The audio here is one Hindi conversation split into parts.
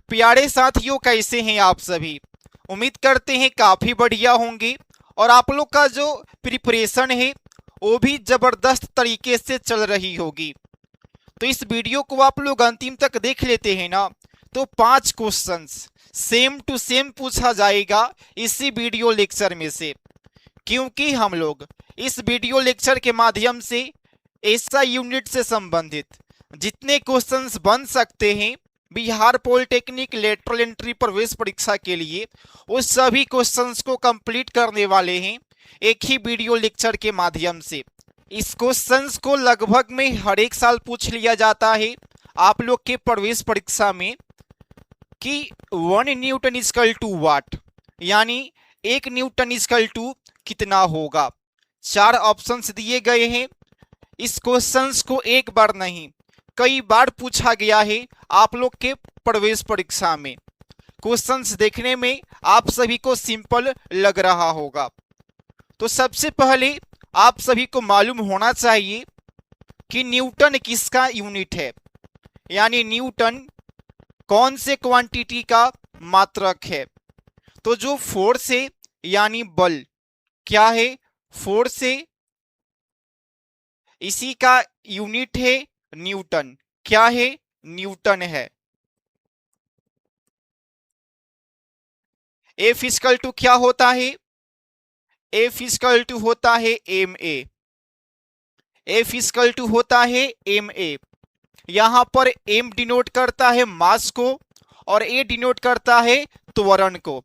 प्यारे साथियों, कैसे हैं आप सभी। उम्मीद करते हैं काफी बढ़िया होंगे और आप लोग का जो प्रिपरेशन है वो भी जबरदस्त तरीके से चल रही होगी। तो इस वीडियो को आप लोग अंतिम तक देख लेते हैं ना, तो 5 क्वेश्चंस सेम टू सेम पूछा जाएगा इसी वीडियो लेक्चर में से, क्योंकि हम लोग इस वीडियो लेक्चर के माध्यम से ऐसा यूनिट से संबंधित जितने क्वेश्चंस बन सकते हैं बिहार पॉलिटेक्निक लेटरल एंट्री प्रवेश परीक्षा के लिए, उस सभी क्वेश्चंस को कंप्लीट करने वाले हैं एक ही वीडियो लेक्चर के माध्यम से। इस क्वेश्चंस को लगभग में हर एक साल पूछ लिया जाता है आप लोग के प्रवेश परीक्षा में कि 1 न्यूटन इक्वल टू वाट, यानी 1 न्यूटन इक्वल टू कितना होगा। 4 ऑप्शंस दिए गए हैं। इस क्वेश्चंस को एक बार नहीं कई बार पूछा गया है आप लोग के प्रवेश परीक्षा में। क्वेश्चंस देखने में आप सभी को सिंपल लग रहा होगा। तो सबसे पहले आप सभी को मालूम होना चाहिए कि न्यूटन किसका यूनिट है, यानी न्यूटन कौन से क्वांटिटी का मात्रक है। तो जो फोर्स है यानी बल क्या है, फोर्स है, इसी का यूनिट है न्यूटन। क्या है, न्यूटन है। एफ इक्वल टू क्या होता है, एफ इक्वल टू होता है M A. F equal to होता है एम ए। यहां पर एम डिनोट करता है मास को और ए डिनोट करता है त्वरण को।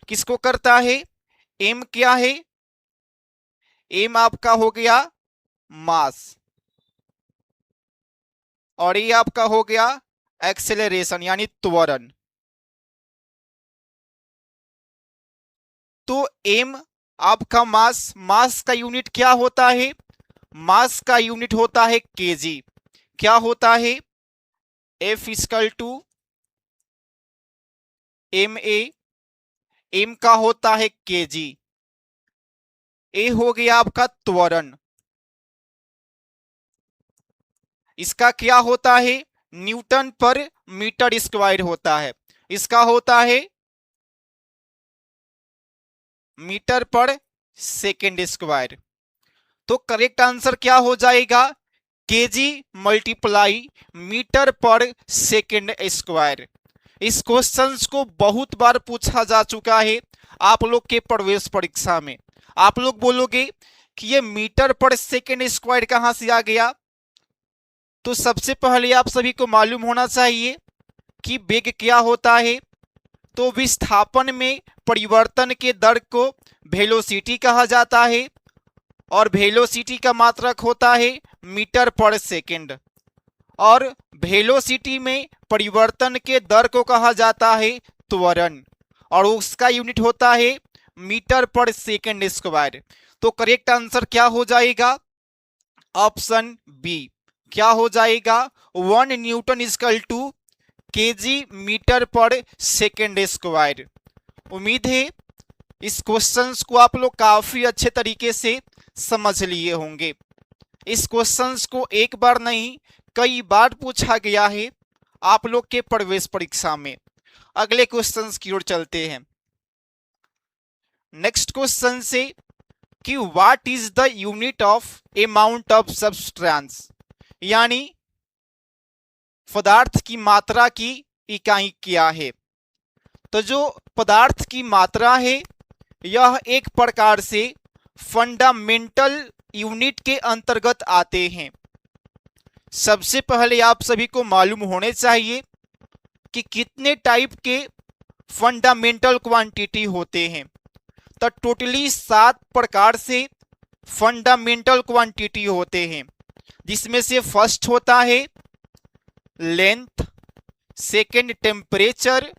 किसको करता है, एम क्या है, एम आपका हो गया मास और ये आपका हो गया एक्सेलरेशन यानी त्वरण। तो एम आपका मास, मास का यूनिट क्या होता है, मास का यूनिट होता है केजी। क्या होता है, F equal to M A, M का होता है केजी, ए हो गया आपका त्वरण। इसका क्या होता है, न्यूटन पर मीटर स्क्वायर होता है। इसका होता है मीटर पर सेकेंड स्क्वायर। तो करेक्ट आंसर क्या हो जाएगा, केजी मल्टीप्लाई मीटर पर सेकेंड स्क्वायर। इस क्वेश्चंस को बहुत बार पूछा जा चुका है आप लोग के प्रवेश परीक्षा में। आप लोग बोलोगे कि ये मीटर पर सेकेंड स्क्वायर कहां से आ गया। तो सबसे पहले आप सभी को मालूम होना चाहिए कि वेग क्या होता है। तो विस्थापन में परिवर्तन के दर को वेलोसिटी कहा जाता है और वेलोसिटी का मात्रक होता है मीटर पर सेकेंड, और वेलोसिटी में परिवर्तन के दर को कहा जाता है त्वरण और उसका यूनिट होता है मीटर पर सेकेंड स्क्वायर। तो करेक्ट आंसर क्या हो जाएगा, ऑप्शन बी। क्या हो जाएगा, 1 newton equal to kg metre पर सेकेंड स्क्वायर। उम्मीद है इस क्वेश्चंस को आप लोग काफी अच्छे तरीके से समझ लिए होंगे। इस क्वेश्चंस को एक बार नहीं कई बार पूछा गया है आप लोग के प्रवेश परीक्षा में। अगले क्वेश्चंस की ओर चलते हैं। नेक्स्ट क्वेश्चन से कि what is the unit of amount of substance, यानी पदार्थ की मात्रा की इकाई क्या है। तो जो पदार्थ की मात्रा है यह एक प्रकार से फंडामेंटल यूनिट के अंतर्गत आते हैं। सबसे पहले आप सभी को मालूम होने चाहिए कि कितने टाइप के फंडामेंटल क्वांटिटी होते हैं। तो टोटली 7 प्रकार से फंडामेंटल क्वांटिटी होते हैं, जिसमें से फर्स्ट होता है लेंथ, सेकेंड टेम्परेचर,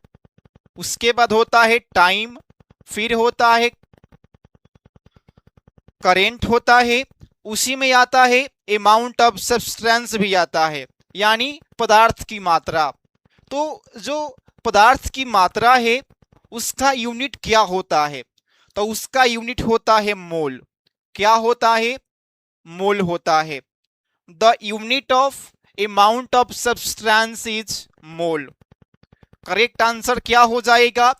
उसके बाद होता है टाइम, फिर होता है करेंट होता है, उसी में आता है अमाउंट ऑफ सब्सटेंस भी आता है, यानी पदार्थ की मात्रा। तो जो पदार्थ की मात्रा है उसका यूनिट क्या होता है, तो उसका यूनिट होता है मोल। क्या होता है, मोल होता है। The unit of amount of substance is mole. Correct answer क्या हो जाएगा?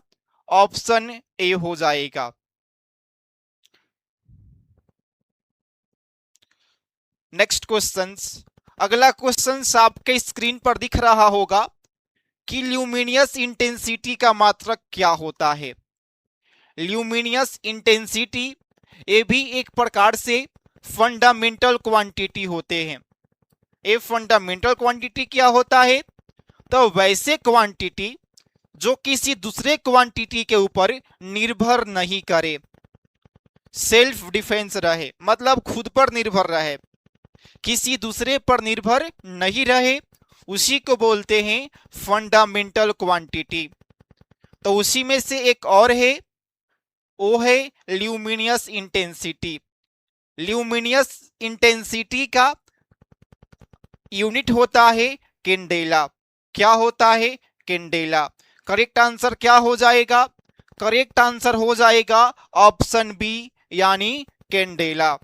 ऑप्शन ए हो जाएगा। नेक्स्ट क्वेश्चन, अगला क्वेश्चन आपके स्क्रीन पर दिख रहा होगा कि ल्यूमिनियस इंटेंसिटी का मात्रक क्या होता है। ल्यूमिनियस इंटेंसिटी ये भी एक प्रकार से फंडामेंटल क्वांटिटी होते हैं। ये फंडामेंटल क्वांटिटी क्या होता है? तो वैसे क्वांटिटी जो किसी दूसरे क्वांटिटी के ऊपर निर्भर नहीं करे, सेल्फ डिफेंस रहे, मतलब खुद पर निर्भर रहे, किसी दूसरे पर निर्भर नहीं रहे, उसी को बोलते हैं फंडामेंटल क्वांटिटी। तो उसी में से एक और है, वो है ल्यूमिनियस इंटेंसिटी। ल्यूमिनियस इंटेंसिटी का यूनिट होता है कैंडेला। क्या होता है? कैंडेला। करेक्ट आंसर क्या हो जाएगा? करेक्ट आंसर हो जाएगा ऑप्शन बी, यानी कैंडेला।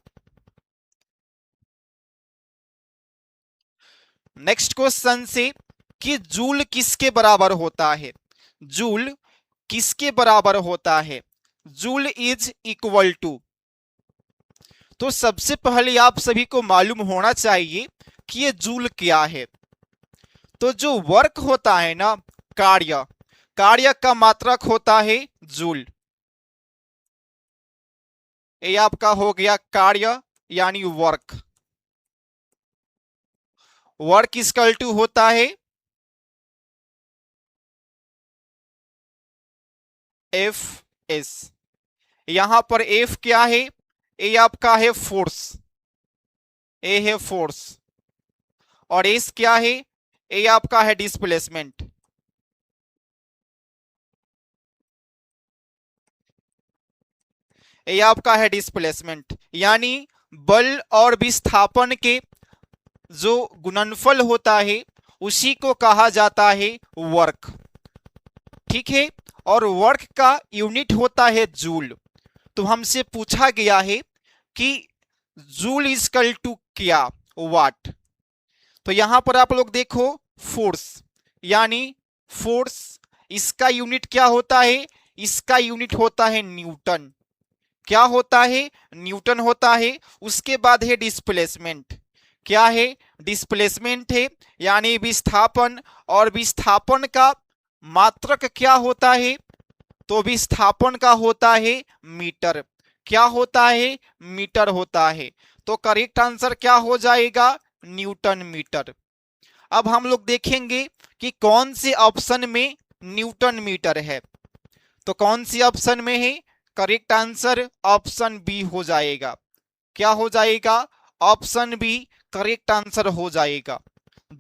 नेक्स्ट क्वेश्चन से कि जूल किसके बराबर होता है? जूल किसके बराबर होता है? जूल इज इक्वल टू, तो सबसे पहले आप सभी को मालूम होना चाहिए कि ये जूल क्या है। तो जो वर्क होता है ना, कार्य, कार्य का मात्रक होता है जूल। ये आपका हो गया कार्य यानी वर्क। वर्क इक्वल टू होता है एफ एस। यहां पर एफ क्या है? ए आपका है फोर्स, ए है फोर्स, और एस क्या है? ए आपका है डिस्प्लेसमेंट। ये आपका है डिस्प्लेसमेंट, यानी बल और विस्थापन के जो गुणनफल होता है उसी को कहा जाता है वर्क। ठीक है, और वर्क का यूनिट होता है जूल। तो हमसे पूछा गया है कि जूल इक्वल टू क्या, वाट। तो यहां पर आप लोग देखो, फोर्स यानी फोर्स, इसका यूनिट क्या होता है? इसका यूनिट होता है न्यूटन। क्या होता है? न्यूटन होता है। उसके बाद है डिस्प्लेसमेंट। क्या है? डिस्प्लेसमेंट है, यानी विस्थापन, और विस्थापन का मात्रक क्या होता है? तो विस्थापन का होता है मीटर। क्या होता है? मीटर होता है। तो करेक्ट आंसर क्या हो जाएगा? Newton metre. अब हम लोग देखेंगे कि कौन से ऑप्शन में न्यूटन मीटर है। तो कौन सी ऑप्शन में है? करेक्ट आंसर ऑप्शन बी हो जाएगा। क्या हो जाएगा? ऑप्शन बी करेक्ट आंसर हो जाएगा।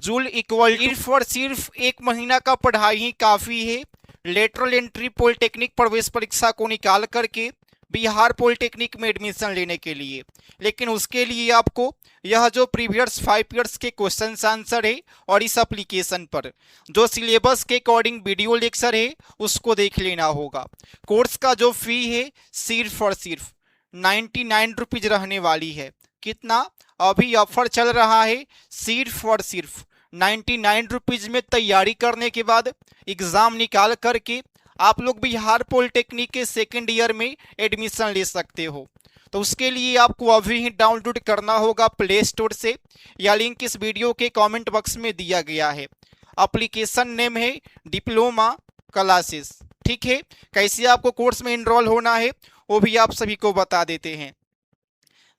जूल इक्वल सिर्फ और सिर्फ एक महीना का पढ़ाई ही काफी है लेटरल एंट्री पॉलिटेक्निक प्रवेश परीक्षा को निकाल करके बिहार पॉलिटेक्निक में एडमिशन लेने के लिए। लेकिन उसके लिए आपको यह जो प्रीवियस 5 ईयर्स के क्वेश्चन आंसर है और इस एप्लीकेशन पर जो सिलेबस के अकॉर्डिंग वीडियो लेक्चर है उसको देख लेना होगा। कोर्स का जो फी है सिर्फ और सिर्फ 99 रुपीज रहने वाली है। कितना? अभी ऑफर चल रहा है, सिर्फ और सिर्फ 99 रुपीज में तैयारी करने के बाद एग्जाम निकाल करके आप लोग बिहार पॉलिटेक्निक के सेकेंड ईयर में एडमिशन ले सकते हो। तो उसके लिए आपको अभी ही डाउनलोड करना होगा प्ले स्टोर से, या लिंक इस वीडियो के कमेंट बॉक्स में दिया गया है। एप्लीकेशन नेम है डिप्लोमा क्लासेस। ठीक है, कैसे आपको कोर्स में इनरोल होना है वो भी आप सभी को बता देते हैं।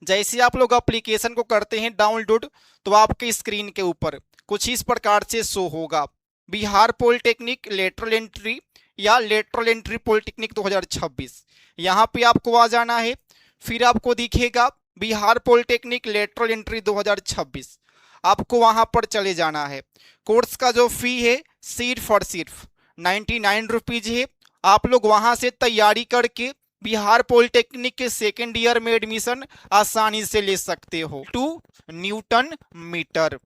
जैसे आप लोग एप्लीकेशन को करते हैं डाउनलोड, तो आपके स्क्रीन के ऊपर कुछ इस प्रकार से शो होगा, बिहार पॉलिटेक्निक लेटरल एंट्री या लेटरल एंट्री पॉलिटेक्निक 2026। यहाँ पे आपको आ जाना है, फिर आपको दिखेगा बिहार पॉलिटेक्निक लेटरल एंट्री 2026। आपको वहाँ पर चले जाना है। कोर्स का जो फी है सिर्फ और सिर्फ 99 रुपीज है। आप लोग वहाँ से तैयारी करके बिहार पॉलिटेक्निक के सेकेंड ईयर में एडमिशन आसानी से ले सकते हो। Two newton metre.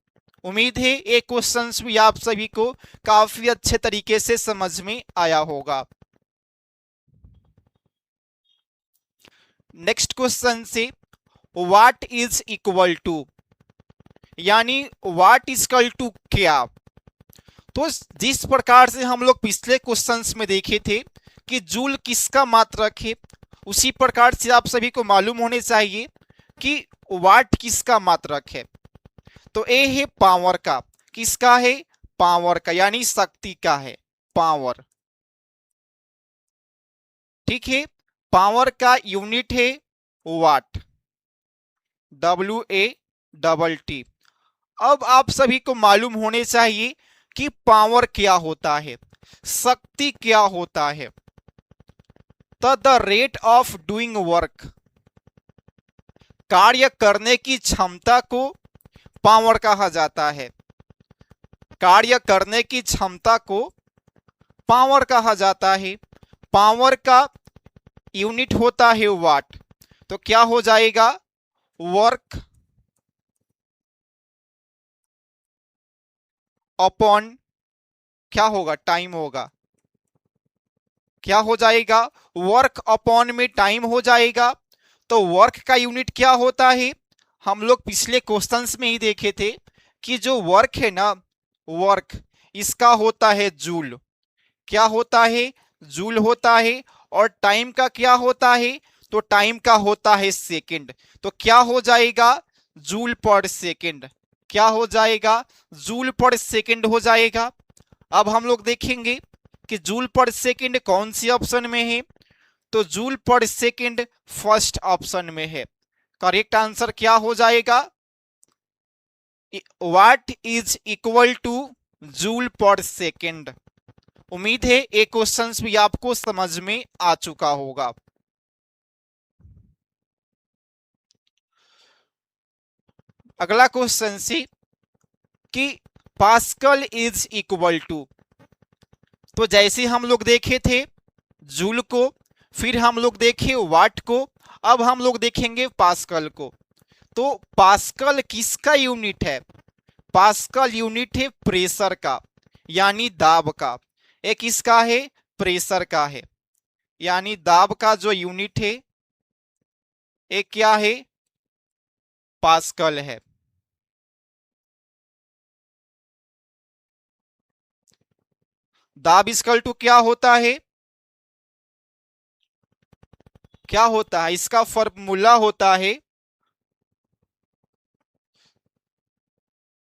उम्मीद है ये क्वेश्चंस भी आप सभी को काफी अच्छे तरीके से समझ में आया होगा। नेक्स्ट क्वेश्चन से व्हाट इज इक्वल टू, यानी व्हाट इज इक्वल टू क्या। तो जिस प्रकार से हम लोग पिछले क्वेश्चंस में देखे थे कि जूल किसका मात्रक है, उसी प्रकार से आप सभी को मालूम होने चाहिए कि वाट किसका मात्रक है। तो ए है पावर का, किसका है, पावर का, यानी शक्ति का है, पावर। ठीक है, पावर का यूनिट है वाट, WATT। अब आप सभी को मालूम होने चाहिए कि पावर क्या होता है, शक्ति क्या होता है। तो the rate of doing work, कार्य करने की क्षमता को पावर कहा जाता है, कार्य करने की क्षमता को पावर कहा जाता है। पावर का यूनिट होता है वाट। तो क्या हो जाएगा, वर्क अपॉन, क्या होगा, टाइम होगा। क्या हो जाएगा, वर्क अपॉन में टाइम हो जाएगा। तो वर्क का यूनिट क्या होता है, हम लोग पिछले क्वेश्चंस में ही देखे थे कि जो वर्क है ना, वर्क इसका होता है जूल। क्या होता है, जूल होता है। और टाइम का क्या होता है, तो टाइम का होता है सेकंड। तो क्या हो जाएगा, जूल पर सेकंड। क्या हो जाएगा, जूल पर सेकंड हो जाएगा। अब हम लोग देखेंगे कि जूल पर सेकंड कौन सी ऑप्शन में है। तो जूल पर सेकंड फर्स्ट ऑप्शन में है। करेक्ट आंसर क्या हो जाएगा, what is equal two joule पर सेकंड। उम्मीद है ये क्वेश्चंस भी आपको समझ में आ चुका होगा। अगला क्वेश्चन से कि पास्कल इज इक्वल टू, तो जैसे हम लोग देखे थे जूल को, फिर हम लोग देखे वाट को, अब हम लोग देखेंगे पास्कल को। तो पास्कल किसका यूनिट है, पास्कल यूनिट है प्रेशर का, यानी दाब का। एक किसका है, प्रेशर का है, यानी दाब का जो यूनिट है एक क्या है, पास्कल है। दाब इक्वल टू क्या होता है, क्या होता है, इसका फॉर्मूला होता है,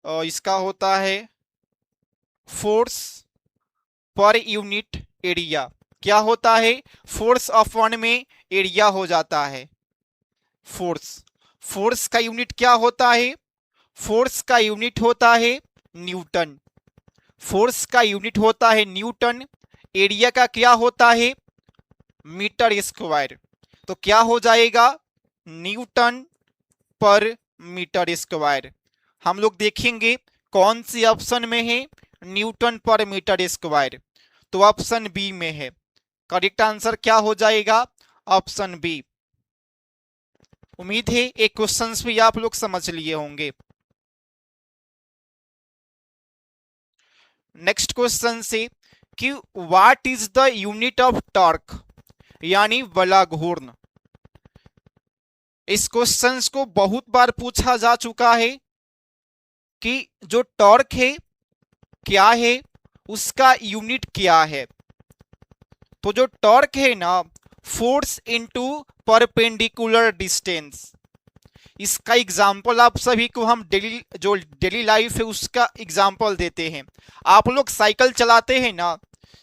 और इसका होता है फोर्स पर यूनिट एरिया। क्या होता है, फोर्स अपॉन में एरिया हो जाता है। फोर्स, फोर्स का यूनिट क्या होता है, फोर्स का यूनिट होता है न्यूटन। फोर्स का यूनिट होता है न्यूटन। एरिया का क्या होता है, मीटर स्क्वायर। तो क्या हो जाएगा, न्यूटन पर मीटर स्क्वायर। हम लोग देखेंगे कौन सी ऑप्शन में है, न्यूटन पर मीटर स्क्वायर। तो ऑप्शन बी में है। करेक्ट आंसर क्या हो जाएगा, ऑप्शन बी। उम्मीद है एक क्वेश्चंस भी आप लोग समझ लिए होंगे। नेक्स्ट क्वेश्चन से कि what is the unit of torque, यानी बला घूर्ण। इस क्वेश्चंस को बहुत बार पूछा जा चुका है कि जो टॉर्क है क्या है, उसका यूनिट क्या है। तो जो टॉर्क है ना, फोर्स इनटू परपेंडिकुलर डिस्टेंस। इसका एग्जाम्पल आप सभी को हम डेली लाइफ है उसका एग्जाम्पल देते हैं। आप लोग साइकिल चलाते हैं ना,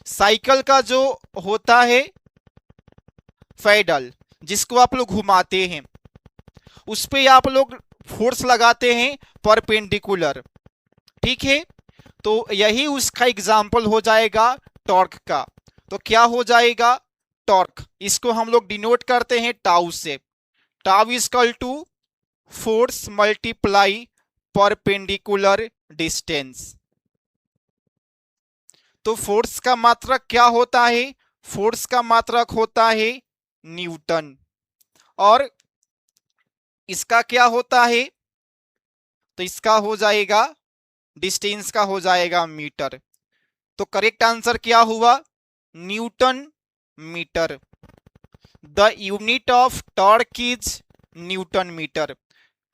साइकिल का जो होता है पैडल, जिसको आप लोग घुमाते हैं, उस पे आप लोग फोर्स लगाते हैं परपेंडिकुलर। ठीक है, तो यही उसका एग्जाम्पल हो जाएगा टॉर्क का। तो क्या हो जाएगा, टॉर्क, इसको हम लोग डिनोट करते हैं टाउ से। Tau is equal to force multiply perpendicular distance. तो फोर्स का मात्रक क्या होता है, फोर्स का मात्रक होता है न्यूटन, और इसका क्या होता है, तो इसका हो जाएगा डिस्टेंस का हो जाएगा मीटर। तो करेक्ट आंसर क्या हुआ, newton metre. The unit of torque is newton metre.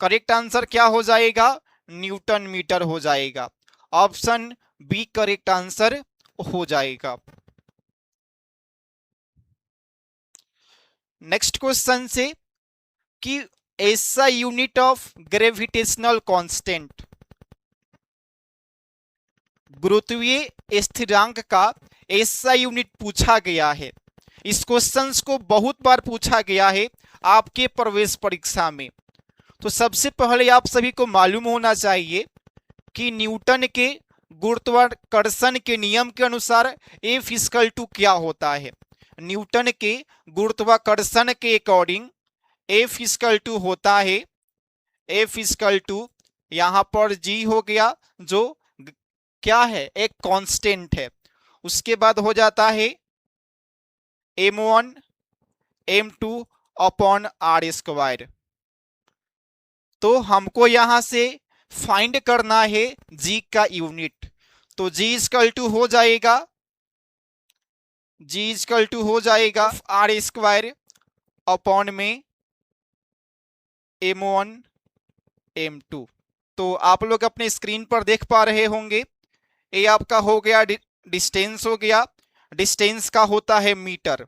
Correct answer क्या हो जाएगा, न्यूटन मीटर हो जाएगा। ऑप्शन बी करेक्ट आंसर हो जाएगा। नेक्स्ट क्वेश्चन से कि ऐसा यूनिट ऑफ ग्रेविटेशनल कांस्टेंट, गुरुत्वीय स्थिरांक का ऐसा यूनिट पूछा गया है। इस क्वेश्चन को बहुत बार पूछा गया है आपके प्रवेश परीक्षा में। तो सबसे पहले आप सभी को मालूम होना चाहिए कि न्यूटन के गुरुत्वाकर्षण के नियम के अनुसार F इक्वल टू क्या होता है। न्यूटन के गुरुत्वाकर्षण के अकॉर्डिंग F इक्वल टू होता है, F इक्वल टू यहाँ पर G हो गया जो क्या है, एक कांस्टेंट है। उसके बाद हो जाता है m1 m2 upon are square. तो हमको यहां से फाइंड करना है G का यूनिट। तो G इक्वल टू हो जाएगा, G इक्वल टू हो जाएगा आर स्क्वायर अपॉन में m1 m2। तो आप लोग अपने स्क्रीन पर देख पा रहे होंगे, ये आपका हो गया डिस्टेंस हो गया, डिस्टेंस का होता है मीटर,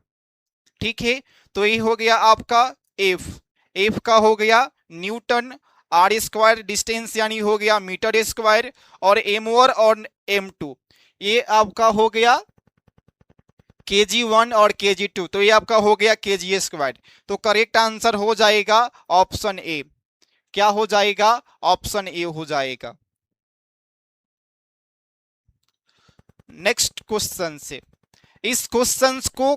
ठीक है। तो ये हो गया आपका F का हो गया न्यूटन, आर स्क्वायर डिस्टेंस यानी हो गया मीटर स्क्वायर, और m1 और m2 ये आपका हो गया kg1 और kg2, तो ये आपका हो गया kg स्क्वायर। तो करेक्ट आंसर हो जाएगा ऑप्शन ए। क्या हो जाएगा, ऑप्शन ए हो जाएगा। नेक्स्ट क्वेश्चन से, इस क्वेश्चन को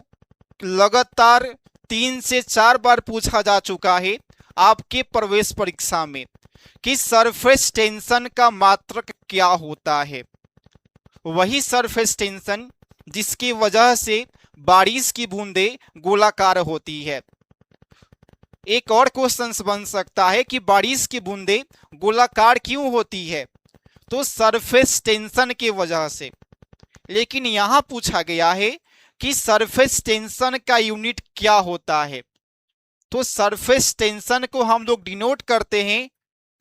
लगातार 3 से 4 बार पूछा जा चुका है आपके प्रवेश परीक्षा में कि सरफेस टेंशन का मात्रक क्या होता है। वही सरफेस टेंशन जिसकी वजह से बारिश की बूंदें गोलाकार होती है। एक और क्वेश्चन बन सकता है कि बारिश की बूंदें गोलाकार क्यों होती है, तो सरफेस टेंशन की वजह से। लेकिन यहां पूछा गया है कि सरफेस टेंशन का यूनिट क्या होता है। तो सरफेस टेंशन को हम लोग डिनोट करते हैं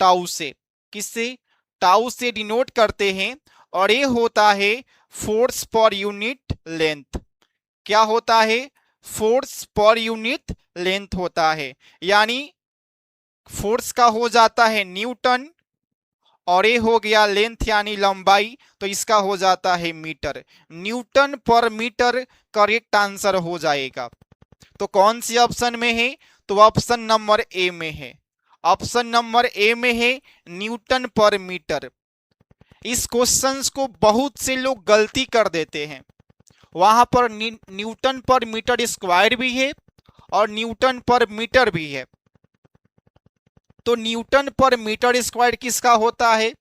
टाउ से। किससे, टाउ से डिनोट करते हैं, और ये होता है फोर्स पर यूनिट लेंथ। क्या होता है, फोर्स पर यूनिट लेंथ होता है, यानी फोर्स का हो जाता है न्यूटन, और ये हो गया लेंथ यानी लंबाई, तो इसका हो जाता है मीटर। न्यूटन पर मीटर करेक्ट आंसर हो जाएगा। तो कौन सी ऑप्शन में है, तो ऑप्शन नंबर ए में है। ऑप्शन नंबर ए में है न्यूटन पर मीटर। इस क्वेश्चन को बहुत से लोग गलती कर देते हैं, वहां पर न्यूटन पर मीटर स्क्वायर भी है और न्यूटन पर मीटर भी है। तो न्यूटन पर मीटर स्क्वायर किसका होता है,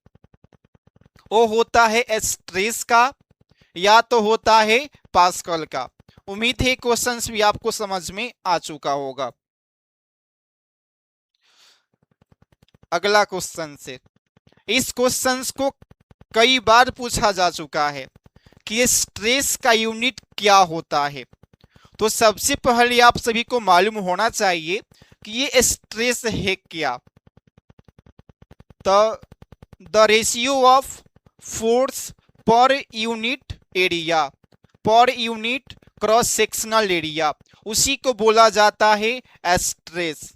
वो होता है स्ट्रेस का, या तो होता है पास्कल का। उम्मीद है क्वेश्चंस भी आपको समझ में आ चुका होगा। अगला क्वेश्चन से, इस क्वेश्चन को कई बार पूछा जा चुका है कि स्ट्रेस का यूनिट क्या होता है। तो सबसे पहले आप सभी को मालूम होना चाहिए कि ये स्ट्रेस है क्या। द रेशियो ऑफ फोर्स पर यूनिट एरिया, पर यूनिट क्रॉस सेक्शनल एरिया, उसी को बोला जाता है स्ट्रेस।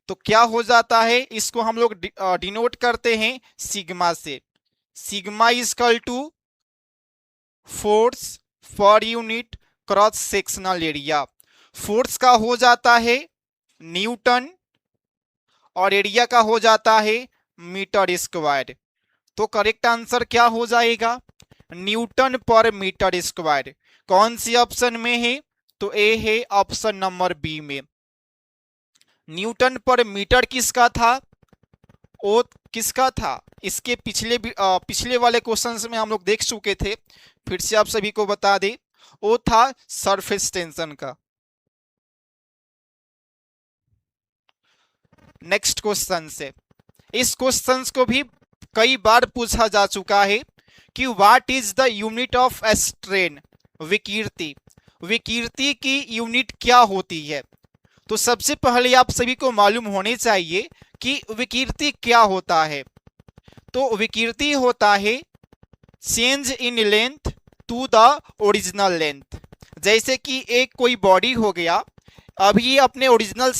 तो क्या हो जाता है, इसको हम लोग डिनोट करते हैं सिग्मा से। सिग्मा इक्वल टू फोर्स पर unit cross sectional area. Force का हो जाता है न्यूटन और एरिया का हो जाता है मीटर स्क्वायर। तो करेक्ट आंसर क्या हो जाएगा, न्यूटन पर मीटर स्क्वायर। कौन सी ऑप्शन में है, तो ए है ऑप्शन नंबर बी में। न्यूटन पर मीटर किसका था, वो किसका था, इसके पिछले वाले क्वेश्चंस में हम लोग देख चुके थे, फिर से आप सभी को बता दें, वो था सरफेस टेंशन का। नेक्स्ट क्वेश्चन से, इस क्वेश्चन को भी कई बार पूछा जा चुका है कि what is the unit of strain, विकीर्ति। विकीर्ति की यूनिट क्या होती है। तो सबसे पहले आप सभी को मालूम होने चाहिए कि विकीर्ति क्या होता है। तो विकीर्ति होता है change in length to the original length. जैसे कि एक कोई बॉडी हो गया, अब ये अपने ओरिजिनल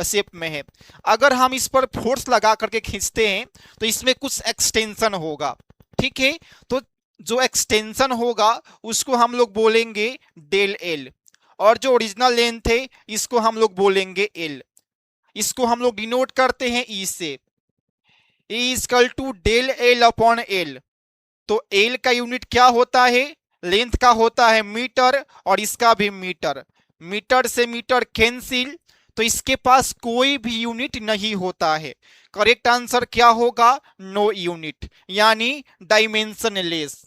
शेप में है, अगर हम इस पर फोर्स लगा करके खींचते हैं तो इसमें कुछ एक्सटेंशन होगा। ठीक है, तो जो एक्सटेंशन होगा उसको हम लोग बोलेंगे डेल एल, और जो ओरिजिनल लेंथ है इसको हम लोग बोलेंगे एल। इसको हम लोग डिनोट करते हैं ई से, E is equal to del L upon L. तो एल का यूनिट क्या होता है, लेंथ का होता है मीटर, और इसका भी मीटर। मीटर से मीटर कैंसिल, तो इसके पास कोई भी यूनिट नहीं होता है। करेक्ट आंसर क्या होगा, नो यूनिट, यानी डायमेंशनलेस।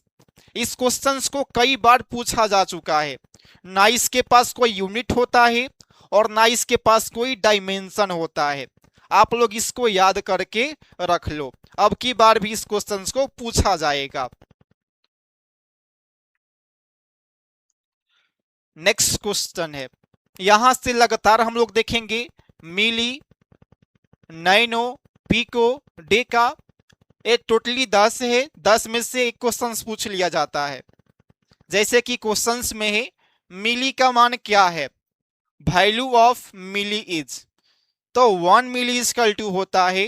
इस क्वेश्चंस को कई बार पूछा जा चुका है। ना इसके पास कोई यूनिट होता है और ना इसके पास कोई डायमेंशन होता है। आप लोग इसको याद करके रख लो, अब की बार भी इस क्वेश्चंस को पूछा जाएगा। नेक्स्ट क्वेश्चन है, यहां से लगातार हम लोग देखेंगे मिली, नैनो, पिको, डेका। ये टोटली 10 है, 10 में से एक क्वेश्चन पूछ लिया जाता है। जैसे कि क्वेश्चंस में है मिली का मान क्या है, वैल्यू ऑफ मिली इज, तो 1 मिली इजकल टू होता है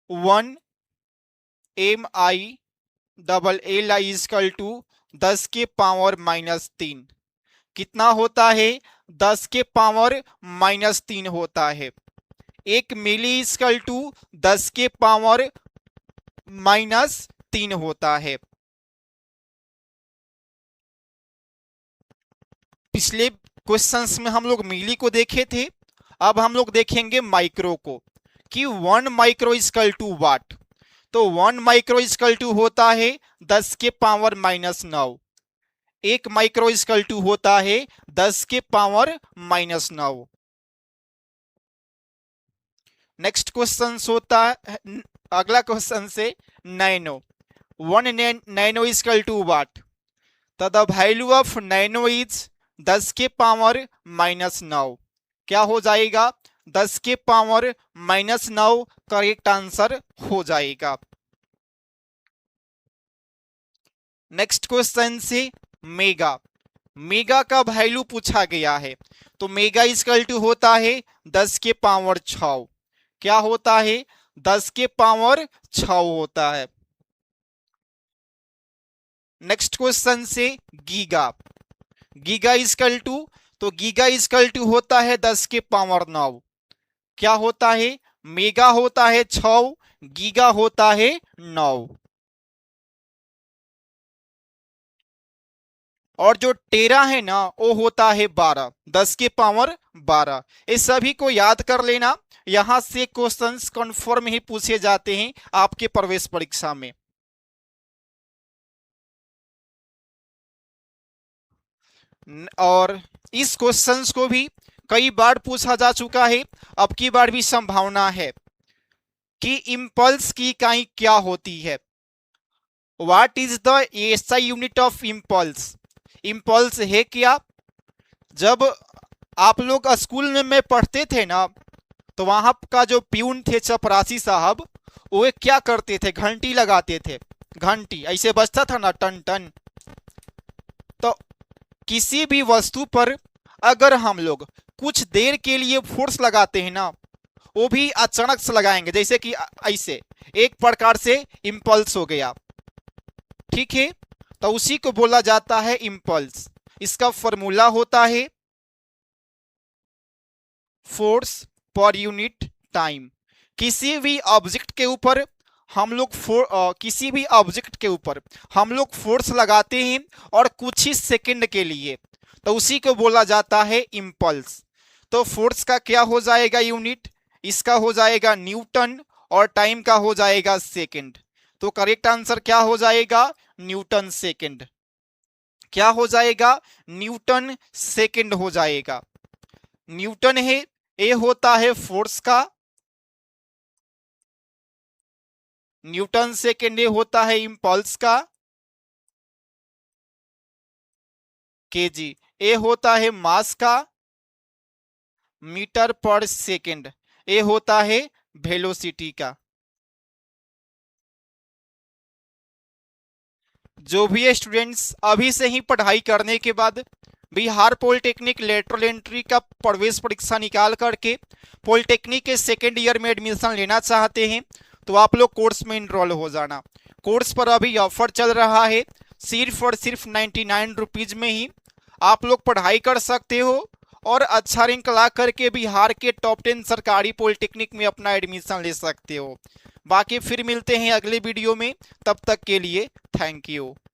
1 MI इजकल टू 10 के पावर -3। कितना होता है, 10 के पावर -3 होता है। 1 मिली इजकल टू 10 के पावर -3 होता है। पिछले क्वेश्चंस में हम लोग मिली को देखे थे, अब हम लोग देखेंगे माइक्रो को, कि 1 माइक्रो इजकल टू वाट। तो 1 माइक्रो इजकल टू होता है 10 के पावर -9। 1 माइक्रो इजकल टू होता है 10 के पावर -9। नेक्स्ट क्वेश्चन होता है, अगला क्वेश्चन से नैनो। 1 नैनो इजकल टू वाट, तो the value of nano is 10 के पावर -9। क्या हो जाएगा, 10 के पावर -9 करेक्ट आंसर हो जाएगा। नेक्स्ट क्वेश्चन से मेगा। मेगा का वैल्यू पूछा गया है, तो मेगा इजकल टू होता है 10 के पावर 6। क्या होता है, 10 के पावर 6 होता है। नेक्स्ट क्वेश्चन से गीगा। गीगा इजकल टू, तो गीगा इजकल टू होता है 10 के पावर 9। क्या होता है, मेगा होता है 6, गीगा होता है 9। और जो टेरा है ना वो होता है 12, 10 के पावर 12। इस सभी को याद कर लेना, यहां से क्वेश्चंस कंफर्म ही पूछे जाते हैं आपके प्रवेश परीक्षा में। और इस क्वेश्चंस को भी कई बार पूछा जा चुका है, अब की बार भी संभावना है कि इंपल्स की इकाई क्या होती है। What is the SI unit of impulse, impulse है क्या। जब आप लोग स्कूल में पढ़ते थे ना, तो वहां का जो प्यून थे चपरासी साहब, वो क्या करते थे, घंटी लगाते थे। घंटी ऐसे बजता था ना, टन टन। तो किसी भी वस्तु पर अगर हम लोग कुछ देर के लिए फोर्स लगाते हैं ना, वो भी अचानक से लगाएंगे, जैसे कि ऐसे, एक प्रकार से इंपल्स हो गया। ठीक है, तो उसी को बोला जाता है इंपल्स। इसका फॉर्मूला होता है फोर्स पर यूनिट टाइम। किसी भी ऑब्जेक्ट के ऊपर हम लोग किसी भी ऑब्जेक्ट के ऊपर हम लोग फोर्स लगाते हैं और कुछ ही सेकंड के लिए, तो उसी को बोला जाता है इंपल्स। तो फोर्स का क्या हो जाएगा यूनिट, इसका हो जाएगा न्यूटन, और टाइम का हो जाएगा सेकंड। तो करेक्ट आंसर क्या हो जाएगा, न्यूटन सेकंड। क्या हो जाएगा, न्यूटन सेकंड हो जाएगा। न्यूटन है, ए होता है फोर्स का, न्यूटन सेकेंड ए होता है इंपल्स का, केजी ए होता है मास का, मीटर पर सेकेंड ए होता है वेलोसिटी का। जो भी स्टूडेंट्स अभी से ही पढ़ाई करने के बाद बिहार पॉलिटेक्निक लेटरल एंट्री का प्रवेश परीक्षा निकाल करके पॉलिटेक्निक के सेकेंड ईयर में एडमिशन लेना चाहते हैं तो आप लोग कोर्स में इनरोल हो जाना। कोर्स पर अभी ऑफर चल रहा है, सिर्फ और सिर्फ 99 रुपीज़ में ही आप लोग पढ़ाई कर सकते हो और अच्छा रैंक ला करके बिहार के टॉप 10 सरकारी पॉलिटेक्निक में अपना एडमिशन ले सकते हो। बाकी फिर मिलते हैं अगले वीडियो में, तब तक के लिए थैंक यू।